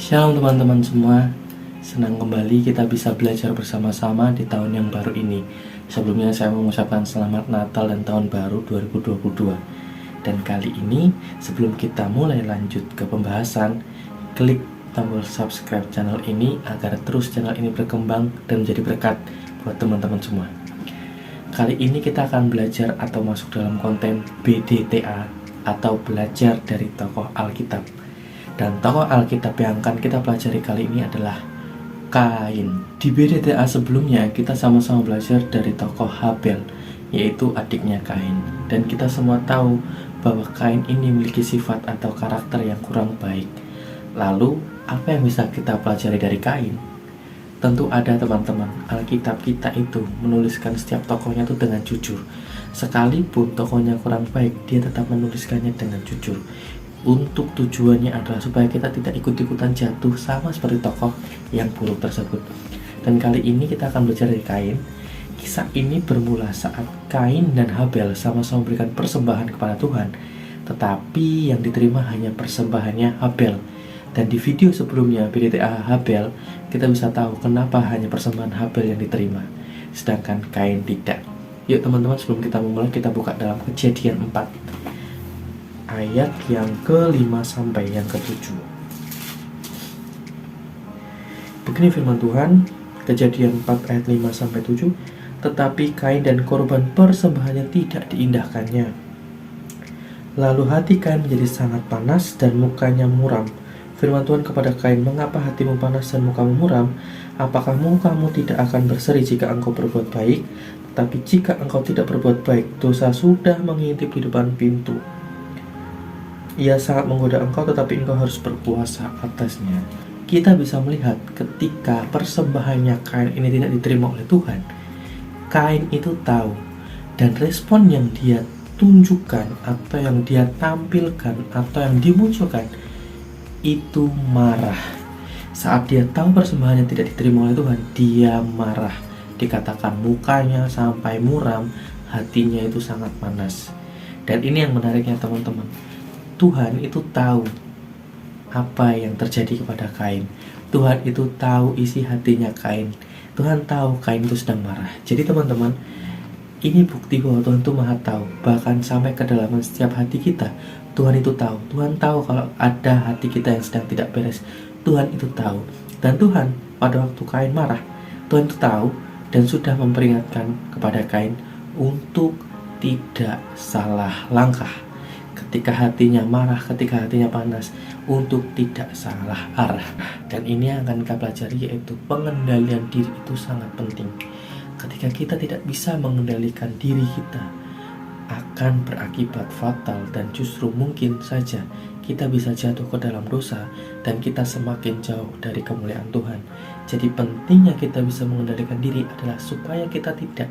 Shalom teman-teman semua. Senang kembali kita bisa belajar bersama-sama di tahun yang baru ini. Sebelumnya saya mengucapkan selamat Natal dan tahun baru 2022. Dan kali ini sebelum kita mulai lanjut ke pembahasan, klik tombol subscribe channel ini agar terus channel ini berkembang dan menjadi berkat buat teman-teman semua. Kali ini kita akan belajar atau masuk dalam konten BDTA atau belajar dari tokoh Alkitab. Dan tokoh Alkitab yang akan kita pelajari kali ini adalah Kain. Di BDTA sebelumnya kita sama-sama belajar dari tokoh Habel, yaitu adiknya Kain. Dan kita semua tahu bahwa Kain ini memiliki sifat atau karakter yang kurang baik. Lalu, apa yang bisa kita pelajari dari Kain? Tentu ada teman-teman, Alkitab kita itu menuliskan setiap tokohnya itu dengan jujur. Sekalipun tokohnya kurang baik, dia tetap menuliskannya dengan jujur. Untuk tujuannya adalah supaya kita tidak ikut-ikutan jatuh sama seperti tokoh yang buruk tersebut. Dan kali ini kita akan belajar dari Kain. Kisah ini bermula saat Kain dan Habel sama-sama memberikan persembahan kepada Tuhan, tetapi yang diterima hanya persembahannya Habel. Dan di video sebelumnya BDTA Habel, kita bisa tahu kenapa hanya persembahan Habel yang diterima, sedangkan Kain tidak. Yuk teman-teman, sebelum kita memulai, kita buka dalam Kejadian 4 ayat yang ke-5 sampai yang ke-7. Begini firman Tuhan, Kejadian 4 ayat 5 sampai 7. Tetapi Kain dan korban persembahannya tidak diindahkannya. Lalu hati Kain menjadi sangat panas dan mukanya muram. Firman Tuhan kepada Kain, mengapa hatimu panas dan mukamu muram? Apakah mukamu tidak akan berseri jika engkau berbuat baik? Tetapi jika engkau tidak berbuat baik, dosa sudah mengintip di depan pintu. Ia sangat menggoda engkau, tetapi engkau harus berpuasa atasnya. Kita bisa melihat ketika persembahannya Kain ini tidak diterima oleh Tuhan, Kain itu tahu, dan respon yang dia tunjukkan atau yang dia tampilkan atau yang dimunculkan itu marah. Saat dia tahu persembahannya tidak diterima oleh Tuhan, dia marah. Dikatakan mukanya sampai muram, hatinya itu sangat panas. Dan ini yang menariknya teman-teman, Tuhan itu tahu apa yang terjadi kepada Kain. Tuhan itu tahu isi hatinya Kain. Tuhan tahu Kain itu sedang marah. Jadi teman-teman, ini bukti bahwa Tuhan itu maha tahu. Bahkan sampai kedalaman setiap hati kita, Tuhan itu tahu. Tuhan tahu kalau ada hati kita yang sedang tidak beres. Tuhan itu tahu. Dan Tuhan pada waktu Kain marah, Tuhan itu tahu dan sudah memperingatkan kepada Kain untuk tidak salah langkah. Ketika hatinya marah, ketika hatinya panas, untuk tidak salah arah. Dan ini yang akan kita pelajari, yaitu pengendalian diri itu sangat penting. Ketika kita tidak bisa mengendalikan diri kita, akan berakibat fatal dan justru mungkin saja kita bisa jatuh ke dalam dosa dan kita semakin jauh dari kemuliaan Tuhan. Jadi pentingnya kita bisa mengendalikan diri adalah supaya kita tidak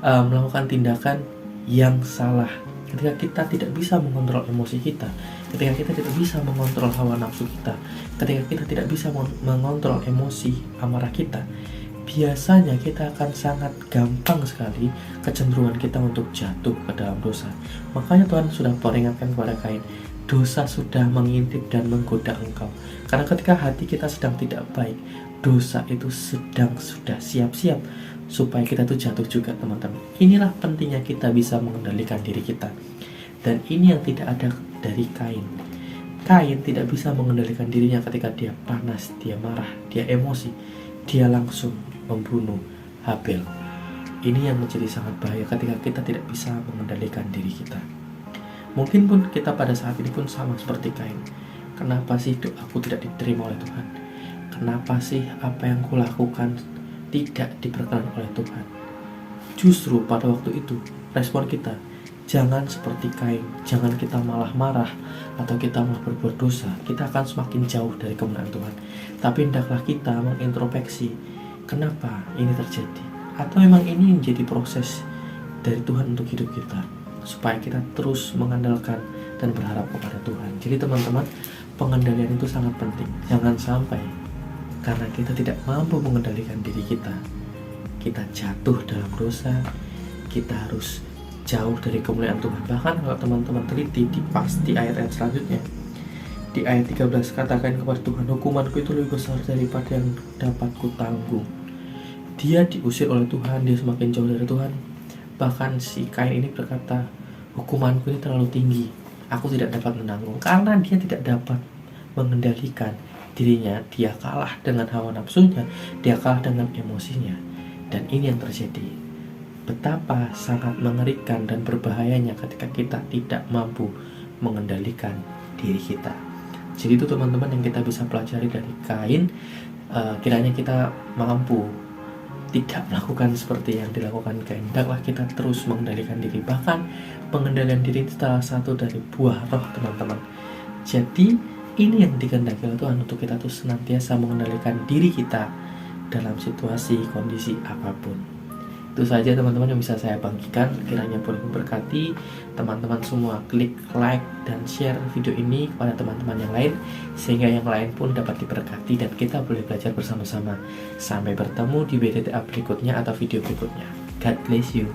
melakukan tindakan yang salah. Ketika kita tidak bisa mengontrol emosi kita, ketika kita tidak bisa mengontrol hawa nafsu kita, ketika kita tidak bisa mengontrol emosi amarah kita, biasanya kita akan sangat gampang sekali kecenderungan kita untuk jatuh ke dalam dosa. Makanya Tuhan sudah peringatkan kepada Kain, dosa sudah mengintip dan menggoda engkau. Karena ketika hati kita sedang tidak baik, dosa itu sudah siap-siap supaya kita tuh jatuh juga teman-teman. Inilah pentingnya kita bisa mengendalikan diri kita. Dan ini yang tidak ada dari Kain. Kain tidak bisa mengendalikan dirinya ketika dia panas, dia marah, dia emosi. Dia langsung membunuh Habel. Ini yang menjadi sangat bahaya ketika kita tidak bisa mengendalikan diri kita. Mungkin pun kita pada saat ini pun sama seperti Kain. Kenapa sih doaku tidak diterima oleh Tuhan? Kenapa sih apa yang kulakukan tidak diberkenan oleh Tuhan? Justru pada waktu itu respon kita, jangan seperti Kain. Jangan kita malah marah atau kita malah berbuat dosa. Kita akan semakin jauh dari kemuliaan Tuhan. Tapi hendaklah kita mengintrospeksi, kenapa ini terjadi? Atau memang ini menjadi proses dari Tuhan untuk hidup kita, supaya kita terus mengandalkan dan berharap kepada Tuhan. Jadi teman-teman, pengendalian itu sangat penting. Jangan sampai karena kita tidak mampu mengendalikan diri kita, kita jatuh dalam dosa. Kita harus jauh dari kemuliaan Tuhan. Bahkan kalau teman-teman teliti di ayat-ayat selanjutnya, di Di ayat 13, katakan kepada Tuhan, hukumanku itu lebih besar daripada yang dapat ku tanggung. Dia diusir oleh Tuhan, dia semakin jauh dari Tuhan. Bahkan si Kain ini berkata, hukumanku ini terlalu tinggi, aku tidak dapat menanggung. Karena dia tidak dapat mengendalikan dirinya, dia kalah dengan hawa nafsunya, dia kalah dengan emosinya. Dan ini yang terjadi. Betapa sangat mengerikan dan berbahayanya ketika kita tidak mampu mengendalikan diri kita. Jadi itu teman-teman yang kita bisa pelajari dari Kain. Kiranya kita mampu tidak melakukan seperti yang dilakukan Kain. Hendaklah kita terus mengendalikan diri. Bahkan pengendalian diri itu salah satu dari buah roh, teman-teman. Jadi ini yang dikehendaki oleh Tuhan, untuk kita tuh senantiasa mengendalikan diri kita dalam situasi, kondisi apapun. Itu saja teman-teman yang bisa saya bagikan. Kiranya boleh memberkati teman-teman semua. Klik like dan share video ini kepada teman-teman yang lain, sehingga yang lain pun dapat diberkati dan kita boleh belajar bersama-sama. Sampai bertemu di BTTA berikutnya atau video berikutnya. God bless you.